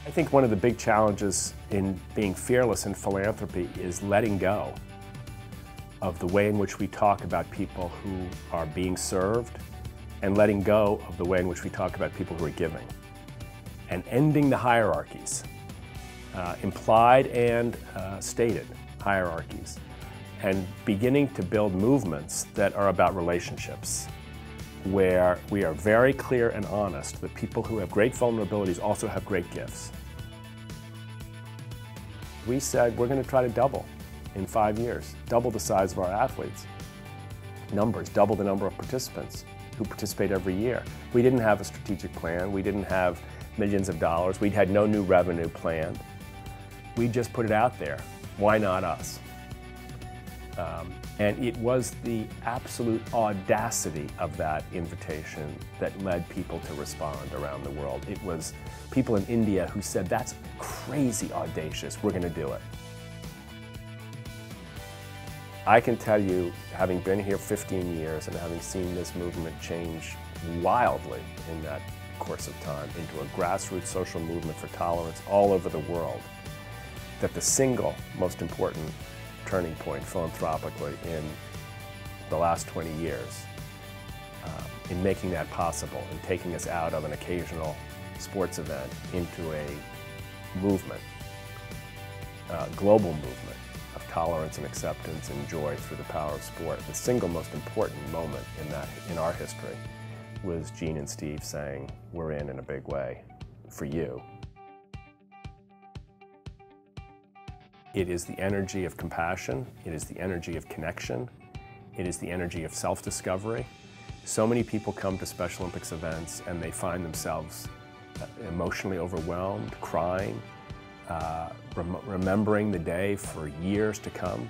I think one of the big challenges in being fearless in philanthropy is letting go of the way in which we talk about people who are being served and letting go of the way in which we talk about people who are giving. And ending the hierarchies, implied and stated hierarchies, and beginning to build movements that are about relationships, where we are very clear and honest that people who have great vulnerabilities also have great gifts. We said we're going to try to double in 5 years, double the size of our athletes. Numbers, double the number of participants who participate every year. We didn't have a strategic plan. We didn't have millions of dollars. We had no new revenue planned. We just put it out there. Why not us? And it was the absolute audacity of that invitation that led people to respond around the world. It was people in India who said, that's crazy audacious, we're going to do it. I can tell you, having been here 15 years and having seen this movement change wildly in that course of time into a grassroots social movement for tolerance all over the world, that the single most important turning point philanthropically in the last 20 years in making that possible and taking us out of an occasional sports event into a movement, global movement of tolerance and acceptance and joy through the power of sport. The single most important moment in our history was Gene and Steve saying, we're in a big way for you. It is the energy of compassion, it is the energy of connection, it is the energy of self-discovery. So many people come to Special Olympics events and they find themselves emotionally overwhelmed, crying, remembering the day for years to come.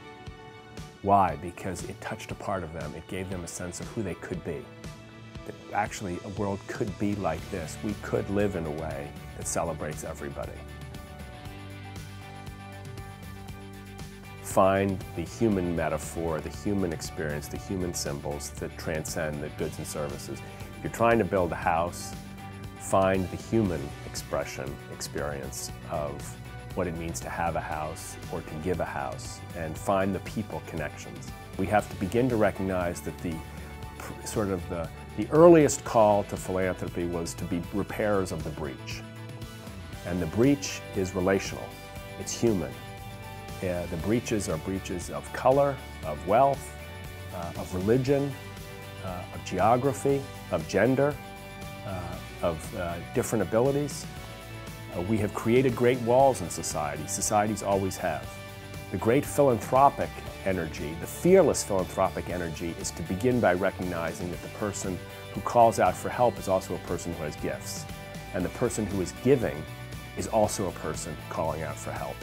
Why? Because it touched a part of them. It gave them a sense of who they could be. That actually a world could be like this. We could live in a way that celebrates everybody. Find the human metaphor, the human experience, the human symbols that transcend the goods and services. If you're trying to build a house, find the human experience of what it means to have a house or to give a house, and find the people connections. We have to begin to recognize that the earliest call to philanthropy was to be repairers of the breach. And the breach is relational, it's human. The breaches are breaches of color, of wealth, of religion, of geography, of gender, of different abilities. We have created great walls in society. Societies always have. The great philanthropic energy, the fearless philanthropic energy, is to begin by recognizing that the person who calls out for help is also a person who has gifts. And the person who is giving is also a person calling out for help.